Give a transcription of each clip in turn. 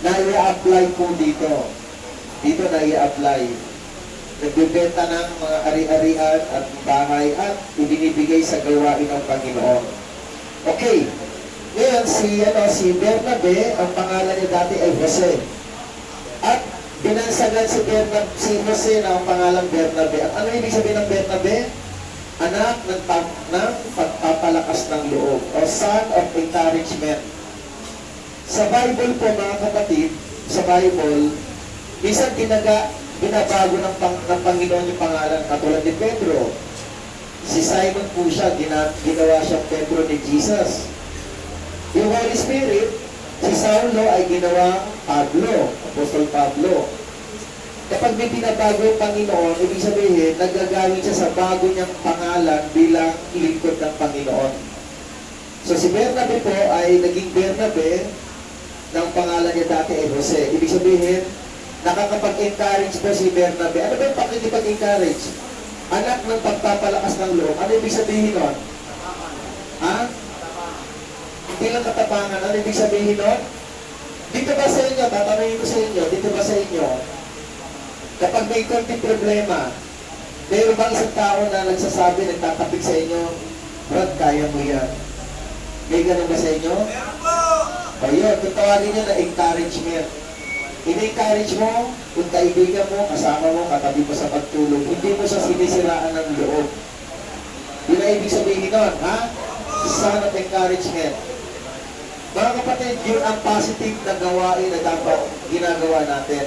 na i-apply po dito. Dito na i-apply. Nagbibenta ng mga ari-arian at bahay at ibinibigay sa gawain ng Panginoon. Okay. Ngayon, si Bernabe, ang pangalan niya dati ay Jose. At binansagan si Jose na ang pangalan Bernabe. At ano ibig sabihin ng Bernabe? Anak ng pagpapalakas ng loob o son of encouragement. Sa Bible po mga kapatid, sa Bible, minsan binabago ng Panginoon yung pangalan. Katulad ni Pedro, si Simon po siya, ginawa siyang Pedro ni Jesus. Yung Holy Spirit, si Saulo ay ginawa Pablo, Apostol Pablo. Kapag may binabago yung Panginoon, ibig sabihin, nagagamit siya sa bago niyang pangalan bilang lingkod ng Panginoon. So si Bernabe po ay naging Bernabe ng pangalan niya dati ay Jose. Ibig sabihin, nakakapag-encourage po si Bernabe. Ano ba yung pakikipag-encourage? Anak ng pagpapalakas ng loob. Ano ibig sabihin nun? Ha? Hindi lang katapangan. Ano ibig sabihin nun? Dito ba sa inyo, tatanungin ko sa inyo, dito ba sa inyo, kapag may konting problema, mayroon bang isang tao na nagsasabi, nagtatapik sa inyo, Brad, kaya mo yan. May ganun ba sa inyo? Meron po! O yun, tutawagin nyo na encouragement. In-encourage mo, kung kaibigan mo, kasama mo, katabi mo sa pagtulog, hindi mo siya sinisiraan ng loob. Yun ang ibig sabihin nun, ha? Son of encouragement. Mga kapatid, yun ang positive na gawain na dapat ginagawa natin.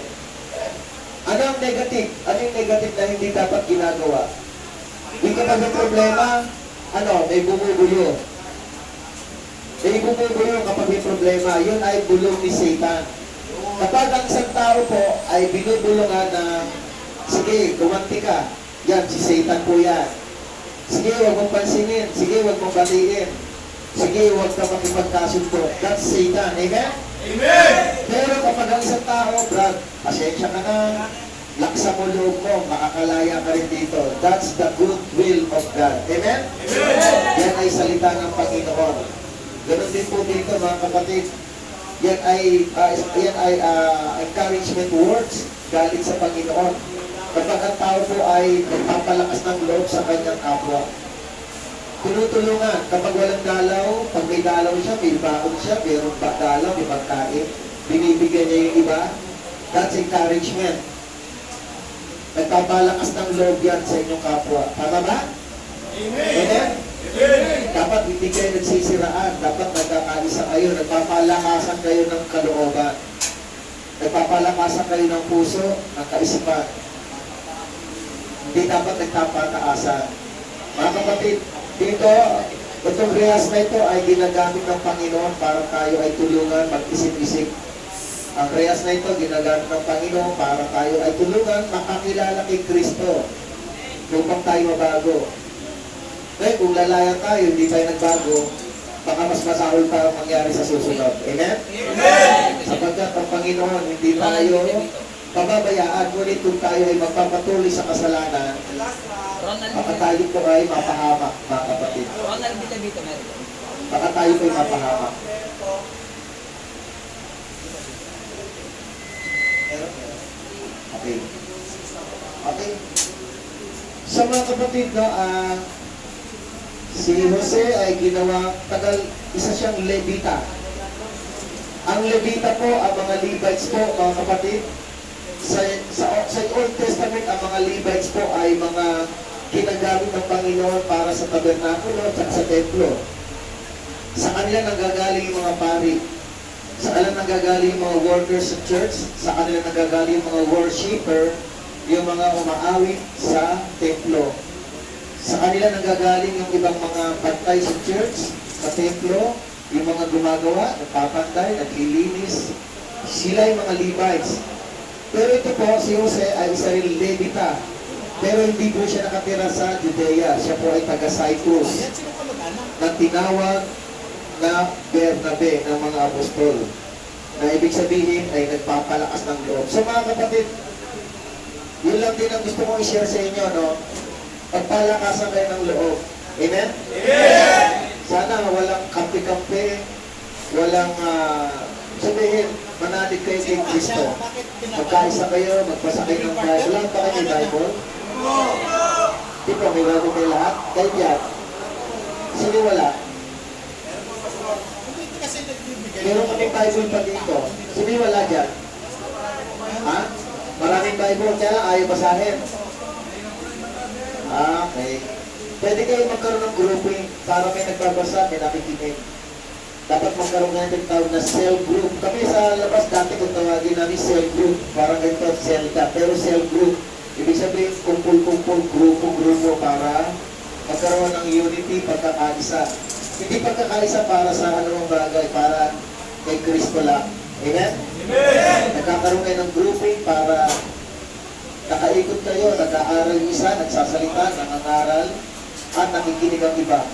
Ano ang negative? Ano yung negative na hindi dapat ginagawa? Yung kapag may problema, may bumubuyo. May bumubuyo kapag may problema, yun ay bulong ni Satan. Kapag ang isang tao po ay binubulungan na, sige, gumanti ka, yan, si Satan po yan. Sige, huwag mong pansinin. Sige, huwag mong batiin. Sige, huwag ka makipagkasunto. That's Satan. Amen? Amen! Pero kapag ang isang tao, Brad, pasensya ka na, laksa mo loob mo, makakalaya ka rin dito. That's the good will of God. Amen? Amen! Yan ay salita ng Panginoon. Ganun din po dito, mga kapatid. Yan ay encouragement words galing sa Panginoon. Kapag ang tao po ay nagpapalakas ng loob sa kanyang kapwa. Tinutulungan. Kapag walang dalaw, pag may dalaw siya, may baon siya, mayroong dalaw, may pagkain, binibigyan niya yung iba. That's encouragement. Nagpapalakas ng loob yan sa inyong kapwa. Tama ba? Amen! Amen? Amen! Dapat hindi kayo nagsisiraan. Dapat nagkakaisa kayo. Nagpapalakasan kayo ng kalooban. Nagpapalakasan kayo ng puso, ng kaisipan. Hindi dapat nagpapataasan. Mga kapatid, dito, itong rehas na ito ay ginagamit ng Panginoon para tayo ay tulungan mag-isip-isip. Ang rehas na ito ginagamit ng Panginoon para tayo ay tulungan makakilala kay Kristo upang tayo mabago. Kaya kung lalayan tayo, hindi tayo nagbago, baka mas masahol pa ang mangyari sa susunod. Amen? Amen! Sapagkat ang Panginoon, hindi tayo pababayaan, ngunit kung tayo ay magpapatuloy sa kasalanan, baka tayo po ay mapahamak, mga kapatid. Baka tayo po ay mapahamak. Okay. Okay. Sa mga kapatid, no, si Jose ay ginawa, isa siyang Levita. Ang Levita po, ang mga Levites po, mga kapatid, sa Old Testament, ang mga Levites po ay mga ginagamit ng Panginoon para sa tabernakulo at sa templo. Sa kanila nanggagaling yung mga pari. Sa kanila nanggagaling yung mga workers sa church. Sa kanila nanggagaling yung mga worshipper, yung mga umaawit sa templo. Sa kanila nanggagaling yung ibang mga bantay sa church, sa templo, yung mga gumagawa, nagpapantay, naglilinis. Sila yung mga Levites. Pero ito po, si Jose ay isa rin Levita. Pero hindi po siya nakatira sa Judea. Siya po ay taga-Cyprus. Na tinawag na Bernabe ng mga apostol. Na ibig sabihin ay nagpapalakas ng loob. So mga kapatid, yun lang din ang gusto kong i-share sa inyo, no? Pagpalakasan kayo ng loob. Amen? Amen! Sana walang kampi-kampi, walang sabihin, manalig kayo kay Kristo. Magkaisa kayo, magbasa kayo ng Bible. Wala ba kayo may Bible? Di ba, may Bible kayo lahat? Kahit yan. Sino wala? Meron kaming Bible pa dito. Sino wala dyan? Ha? Maraming Bible, kaya lang ayaw basahin. Okay. Pwede kayo magkaroon ng grouping para may nagbabasa, may nakikinig. Dapat magkaroon nga yung tawag na cell group. Kami sa labas dati kung tawagin namin cell group, parang ganito, cell ka. Pero cell group, ibig sabihin kumpul-kumpul, grupo-grupo para magkaroon ng unity, pagkakaisa. Hindi pagkakaisa para sa anumang bagay, para kay Kristo lang. Amen? Amen! Nagkakaroon kayo ng grouping para nakaikot kayo, nag-aaral yung isa, nagsasalita, nangangaral, at nakikinig ang iba.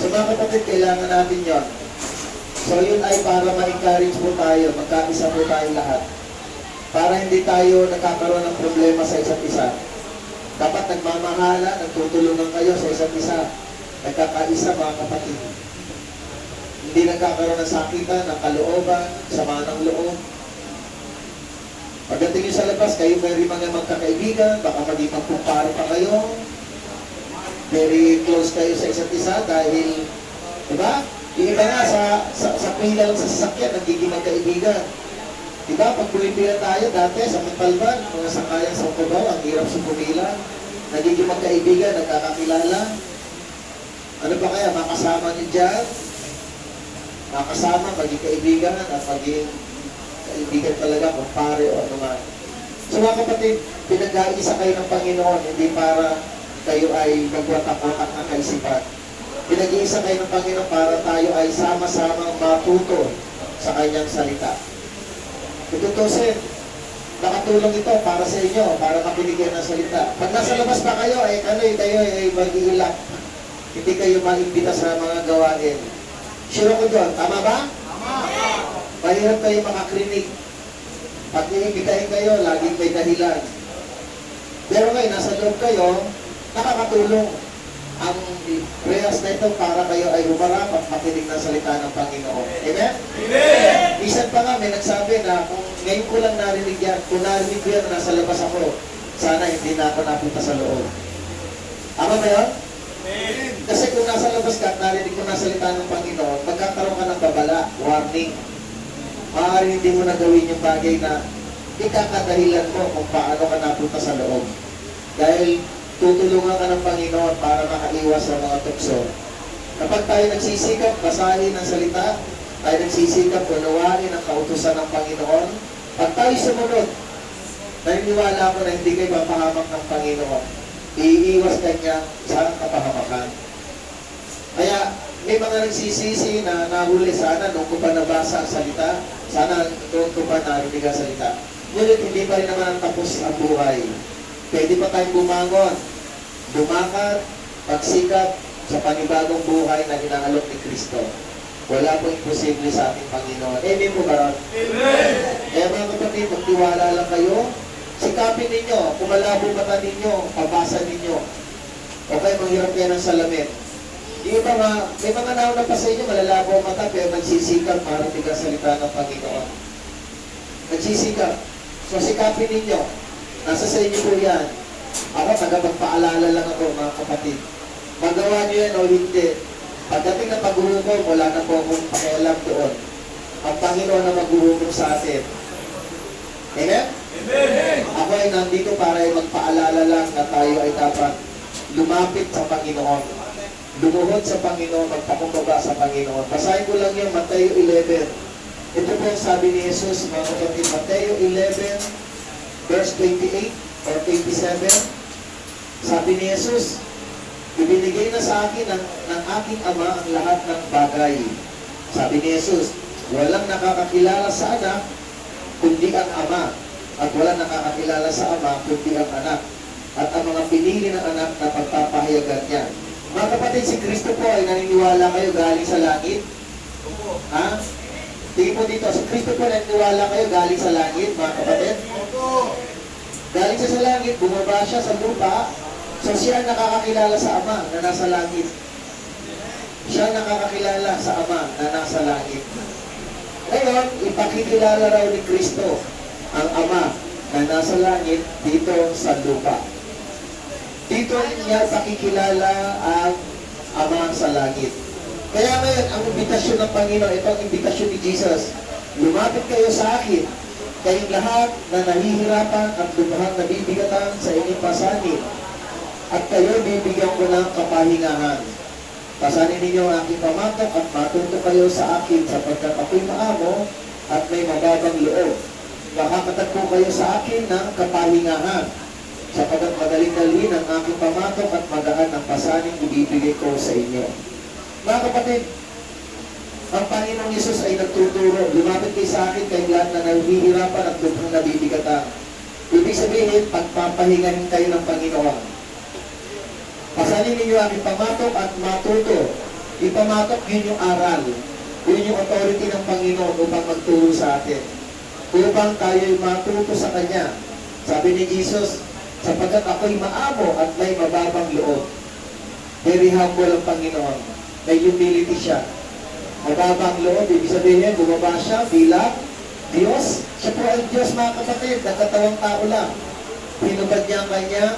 So mga kapatid, kailangan natin yon. So yun ay para ma-encourage po tayo, magkaisa po tayo lahat. Para hindi tayo nagkakaroon ng problema sa isa't isa. Dapat nagmamahala, nagtutulungan kayo sa isa't isa. Nagkakaisa mga kapatid. Hindi nagkakaroon ng sakitan, ng kalooban, sama ng loob. Pagdating nyo sa labas, kayo may mga magkakaibigan, baka maging magkumpara pa kayo. Very close kayo sa isa't isa dahil, di ba? Yung iba nga sa pila lang sa sasakyan, nagiging magkaibigan. Di ba? Pag pumipila tayo dati sa Montalban, mga sakayan sa Cubao, ang hirap sa pumila. Nagiging magkaibigan, nagkakakilala. Ano ba kaya? Makasama niyo dyan? Makasama, maging kaibigan at maging kaibigan talaga, kumpare o ano man. So mga kapatid, pinag-aisa kayo ng Panginoon, hindi para kayo ay magwatak-watak na kaisipan. Pinag-iisa kayo ng Panginoon para tayo ay sama-samang matuto sa Kanyang salita. Tututusin, nakatulong ito para sa inyo, para mapinigyan ng salita. Pag nasa labas pa kayo, ay kayo ay mag-iilak. Hindi kayo maimbita sa mga gawain. Sure ko doon, tama ba? Tama! Mahirap kayo makakrinig. Pag iimbitahin kayo, laging may dahilan. Pero ngayon, nasa loob kayo, nakakatulong. Ang prayers na ito para kayo ay humarap at makinig ng salita ng Panginoon. Amen? Amen! Minsan pa nga may nagsabi na kung ngayon ko lang narinig yan, kung narinig ko yan na nasa labas ako, sana hindi na ako napunta sa loob. Tama ba yun? Amen! Kasi kung nasa labas ka at narinig ko na salita ng Panginoon, magkakaroon ka ng babala, warning. Maaaring hindi mo na gawin yung bagay na ikakadahilan mo kung paano ka napunta sa loob. Dahil tutulungan ka ng Panginoon para makaiwas sa mga tukso. Kapag tayo nagsisikap, basahin ang salita, tayo nagsisikap, unawain ang kautusan ng Panginoon, pag tayo sumunod, naniniwala ko na hindi kayo mapahamak ng Panginoon. Iiwas kanya sa kapahamakan. Kaya, may mga nagsisisi na nahuli sana nung ko pa nabasa ang salita, sana nung ko pa narinig ang salita. Ngunit hindi pa rin naman tapos ang buhay. Pwede pa tayong bumangon, lumakad, pagsikap sa panibagong buhay na hinangalok ni Kristo. Wala pong imposible sa ating Panginoon. Amen po ba? Amen! Kaya mga kapatid, magtiwala lang kayo. Sikapin ninyo, kung malabo mata ninyo, pabasa ninyo. Okay, manghirap kayo ng salamin. Yung iba nga, may mga nauna pa sa inyo, malalabo ang mata, pero nagsisikap para tigang salita ng Panginoon. Nagsisikap. So sikapin ninyo. Nasa sa inyo po yan. Ako, tagapagpaalala lang ako, mga kapatid. Magawa niyo yan o hindi. Pagdating ng paghuhukom, wala na po akong pakialam doon. Ang Panginoon na maghuhukom sa atin. Amen? Amen! Ako ay nandito para ay magpaalala lang na tayo ay dapat lumapit sa Panginoon. Lumuhod sa Panginoon, magpakumbaba sa Panginoon. Basahin ko lang yung Mateo 11. Ito po ang sabi ni Jesus, mga kapatid, Mateo 11, verse 28 or 27, sabi ni Jesus, ibinigay na sa akin ng aking Ama ang lahat ng bagay. Sabi ni Jesus, walang nakakakilala sa anak, kundi ang Ama. At walang nakakakilala sa Ama, kundi ang anak. At ang mga pinili ng anak na pagpapahayagan niya. Mga kapatid, si Kristo po ay naniniwala kayo galing sa langit? Ha? Tingin po dito, si Kristo po naniniwala kayo galing sa langit, mga kapatid? Galing siya sa langit, bumaba siya sa lupa, so siya nakakakilala sa Ama na nasa langit. Siya nakakakilala sa Ama na nasa langit. Ngayon, ipakikilala raw ni Kristo ang Ama na nasa langit dito sa lupa. Dito niya pakikilala ang Ama sa langit. Kaya ngayon, ang imbitasyon ng Panginoon, ito ang imbitasyon ni Jesus. Lumapit kayo sa akin, kayong lahat na nahihirapan at lubhang nabibigatan sa inyong pasanin, at kayo bibigyan ko ng kapahingahan. Pasanin ninyo ang aking pamatok at matuto kayo sa akin sapagkat ako'y maamo at may mababang loob. Makakatagpo kayo sa akin ng kapahingahan sapagkat madaling-dalhin ang aking pamatok at magaan ang pasaning ibibigay ko sa inyo. Mga kapatid, ang Panginoong Yesus ay nagtuturo, lumapit kayo sa akin kayong lahat na nahihirapan at lubhang nabibigatan. Ibig sabihin, pagpapahingahin kayo ng Panginoon. Pasanin ninyo ang ipamatok at matuto. Ipamatok, yun yung aral. Yun yung authority ng Panginoon upang magturo sa atin. Upang tayo'y matuto sa Kanya. Sabi ni Jesus, sapagkat ako'y maamo at may mababang loob. Very humble ang Panginoon. May humility siya. Mababang loob, ibig sabihin, bumaba siya bilang Diyos. Siya po ay Diyos, mga kapatid, nagkatawang tao lang. Pinubad niya ang kanyang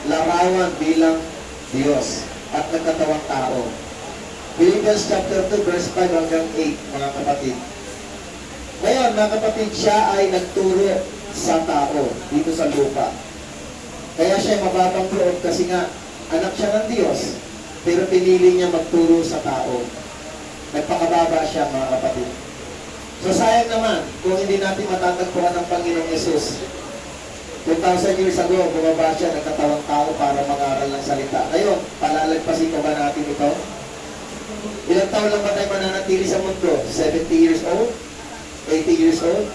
larawan bilang Diyos at nagkatawang tao. Philippians chapter 2, verse 5 hanggang 8, mga kapatid. Ngayon, mga kapatid, siya ay nagturo sa tao dito sa lupa. Kaya siya mababang loob kasi nga, anak siya ng Diyos, pero pinili niya magturo sa tao. Nagpakababa siya, mga kapatid. So sayang naman, kung hindi natin matatagpuan ng Panginoong Yesus. 2,000 years ago, bumaba siya, nagkatawang tao para mag-aral ng salita. Ngayon, palalagpasin pa ba natin ito? Ilang taon lang ba tayo mananatili sa mundo? 70 years old? 80 years old?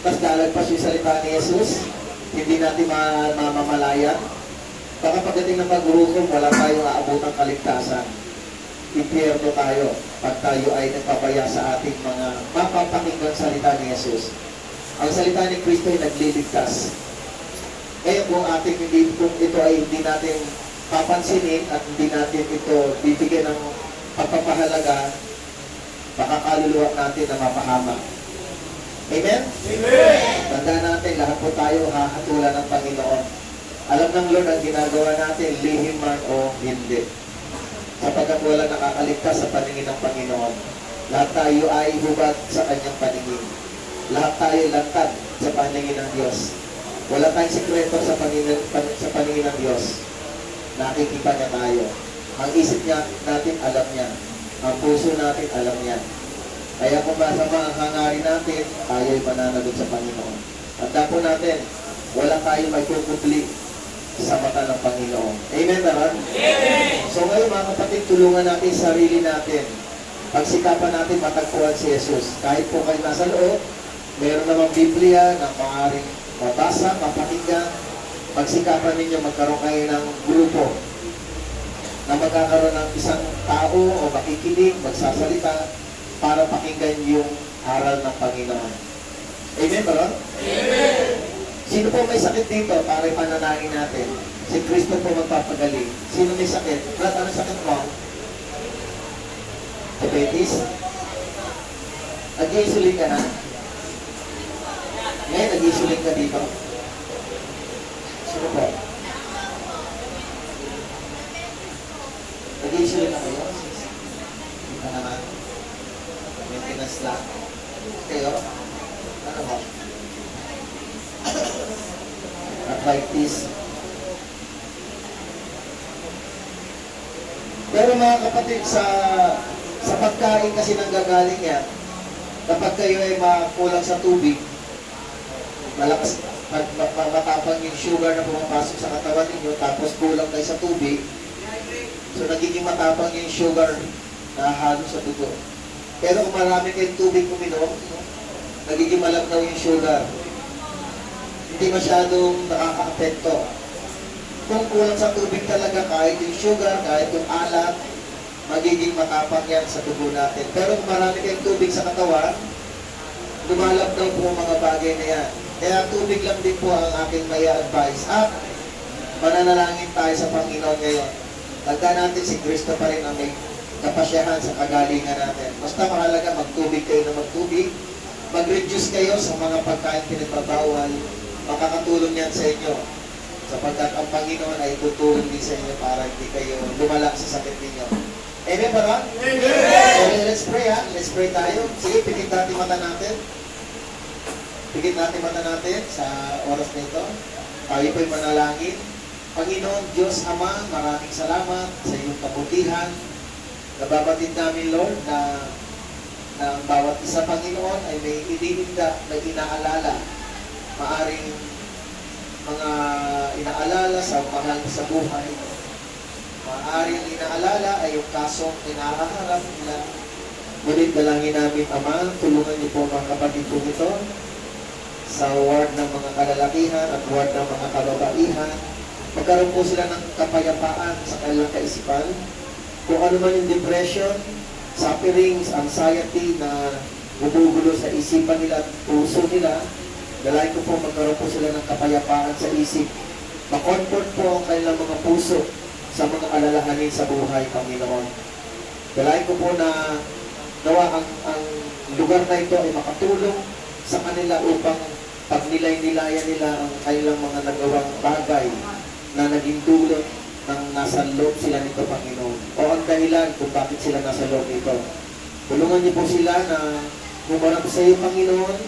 Tapos lalagpas yung salita ni Jesus? Hindi natin mamamalayan? Baka pagdating ng paghuhukom, wala tayong aabot ng kaligtasan. Impyerno tayo pag tayo ay nagpapaya sa ating mga mapapakinggang salita ni Jesus. Ang salita ni Kristo ay nagliligtas. Ngayon kung ito ay hindi natin papansinin at hindi natin ito bibigyan ng pagpapahalaga, baka kaluluwa natin na mapahamak. Amen? Amen! Tandaan natin, lahat po tayo hahatulan ng Panginoon. Alam ng Lord ang ginagawa natin, lihim man o hindi. Sapagkat wala nakakaligtas sa paningin ng Panginoon. Lahat tayo ay hubad sa Kanyang paningin. Lahat tayo lantad sa paningin ng Diyos. Wala tayong sikreto sa paningin ng Diyos. Nakikita niya tayo. Ang isip natin, alam niya. Ang puso natin, alam niya. Kaya kung masama ang hangarin natin, tayo'y mananagot sa Panginoon. At po natin, wala tayong may kukupli sa mata ng Panginoon. Amen, naman? Amen! So ngayon, mga kapatid, tulungan natin sarili natin. Pagsikapan natin matagpuan si Jesus. Kahit po kayo nasa loob, meron namang Biblia na maaaring mabasa, mapakinggan. Pagsikapan ninyo, magkaroon kayo ng grupo na magkakaroon ng isang tao o makikinig, magsasalita para pakinggan yung aral ng Panginoon. Amen ba? Amen! Sino po may sakit dito para ipanalangin natin? Si Kristo po magpapagaling. Sino may sakit? Brad, ano sakit mo? Diabetes? Nag-iisuling ka na? Ngayon, nag-iisuling ka dito? Sino po? Nag-iisuling na kayo? Hindi pa naman. Maintenance lang. Kayo? Ano ba? Arthritis. Pero mga kapatid, sa pagkain kasi nanggagaling yan, kapag kayo ay makulang sa tubig, malakas, matapang yung sugar na pumapasok sa katawan ninyo, tapos kulang kayo sa tubig, so nagiging matapang yung sugar na halo sa dugo. Pero kung marami kayong tubig uminom, nagiging malabnaw yung sugar. Hindi masyadong nakaka-apekto. Kung kulang sa tubig talaga, kahit yung sugar, kahit yung alat, magiging matapang yan sa dugo natin. Pero kung marami kayong tubig sa katawan, lumalabnaw po ang mga bagay na yan. Kaya tubig lang din po ang aking may advice. At mananalangin tayo sa Panginoon ngayon. Tandaan natin si Kristo pa rin ang may kapasyahan sa kagalingan natin. Basta mahalaga, magtubig kayo na magtubig. Mag-reduce kayo sa mga pagkain pinagpapawal. Makakatulong yan sa inyo. Sapagkat ang Panginoon ay tutulong din sa inyo para hindi kayo lumala sa sakit ninyo. Amen ba ba? Amen! So, let's pray ha. Let's pray tayo. Sige, pikit natin mata natin. Pikit natin mata natin sa oras na ito. Tayo po'y manalangin. Panginoon, Diyos Ama, maraming salamat sa iyong kabutihan. Nababatid namin, Lord, na ang bawat isa, Panginoon, ay may iniinda, may inaalala. Maaring mga inaalala sa mahal sa buhay. Maaring inaalala ay yung kasong inaharap nila. Ngunit dalangin namin, Ama, tulungan niyo po mga kapatid po ito sa ward ng mga kalalakihan at ward ng mga kababaihan. Magkaroon po sila ng kapayapaan sa kanilang kaisipan. Kung ano man yung depression, sufferings, anxiety na bumugulo sa isipan nila at puso nila, dalay ko po magkaroon po sila ng kapayapaan sa isip. Makomfort po ang kanilang mga puso sa mga alalahanin sa buhay, Panginoon. Dalay ko po na nawa ang lugar na ito ay makatulong sa kanila upang pagnilay-nilayan nila ang kanilang mga nagawang bagay na naging dulot ng nasa loob sila nito, Panginoon. O ang dahilan kung bakit sila nasa loob nito. Tulungan niyo po sila na humarap sa iyo, Panginoon,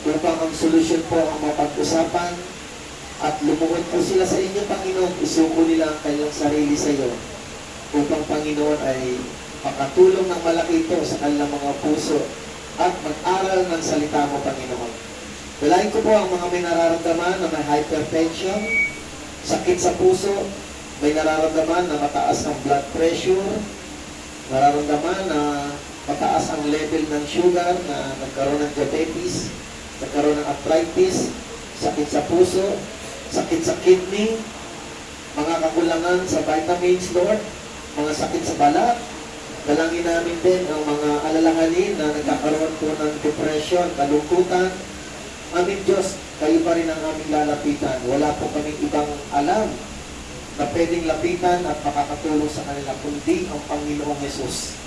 upang ang solusyon po ang mapag-usapan at lumuhod po sila sa inyo, Panginoon. Isuko nila ang kanilang sarili sa iyo upang, Panginoon, ay makatulong ng malaki ito sa kanilang mga puso at mag-aral ng salita mo, Panginoon. Dalain ko po ang mga may nararamdaman na may hypertension, sakit sa puso, may nararamdaman na mataas ang blood pressure, nararamdaman na mataas ang level ng sugar, na nagkaroon ng diabetes, nagkaroon ng arthritis, sakit sa puso, sakit sa kidney, mga kakulangan sa vitamins, Lord, mga sakit sa balat. Dalangin namin din ang mga alalahanin na nagkakaroon po ng depression, kalungkutan. Amin Diyos, kayo pa rin ang aming lalapitan. Wala po kaming ibang alam na pwedeng lapitan at makakatulong sa kanila, kundi ang Panginoong Hesus.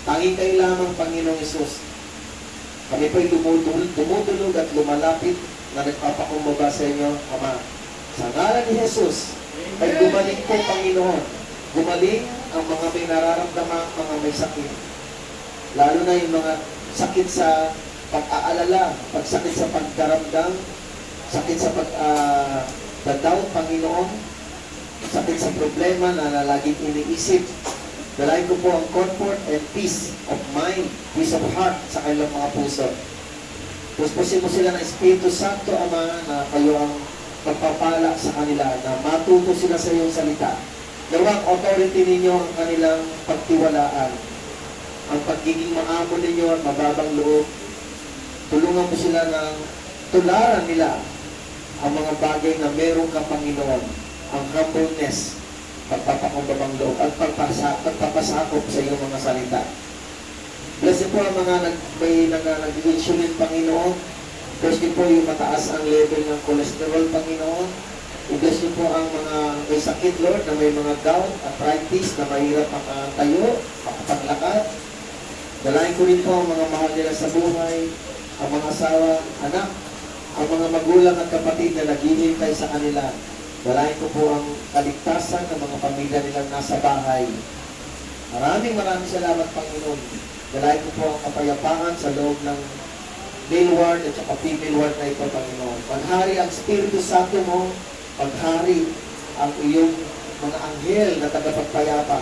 Tanging kayo lamang, Panginoong Hesus. Kami po'y dumudulog at lumalapit na nagpapakumbaga sa inyo, Ama. Sa ngalan ni Hesus, ay gumaling po, Panginoon. Gumaling ang mga may nararamdaman, mga may sakit. Lalo na yung mga sakit sa pag-aalala, pagsakit sa pagdaramdam, sakit sa pag-doubt, Panginoon, sakit sa problema na laging iniisip. Dalayan ko po ang comfort and peace of mind, peace of heart sa kanilang mga puso. Puspusin mo sila ng Espiritu Santo, Ama, na kayo ang magpapala sa kanila, na matuto sila sa iyong salita. Nawang authority ninyo ang kanilang pagtiwalaan, ang pagiging maamo ninyo at mababang loob. Tulungan mo sila ng tularan nila ang mga bagay na meron ka, Panginoon. Ang humbleness, pagpapakumbabang loob, at pagpapasakop sa iyong mga salita. Bless po ang mga may nag-insulin, Panginoon. Bless po yung mataas ang level ng cholesterol, Panginoon. I-bless po ang mga may sakit, Lord, na may mga gout, arthritis, na mahirap makatayo, makapaglakad. Dalayan ko rin po ang mga mahal nila sa buhay, ang mga asawa, anak, ang mga magulang at kapatid na naghihintay sa kanila. Dalayan ko po ang kaligtasan ng mga pamilya nilang nasa bahay. Maraming salamat, Panginoon. Dalayan ko po ang kapayapaan sa loob ng male ward at saka female ward na ito, Panginoon. Paghari ang Espiritu Santo mo, paghari ang iyong mga anghel na tagapagpayapa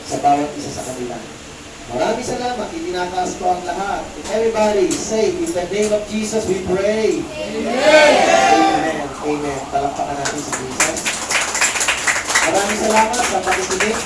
sa bawat isa sa kanila. Maraming salamat. Itinataas ko ang lahat. If everybody say, in the name of Jesus we pray. Amen. Amen. Amen. Palakpakan natin si Jesus. Maraming salamat sa pakikinig.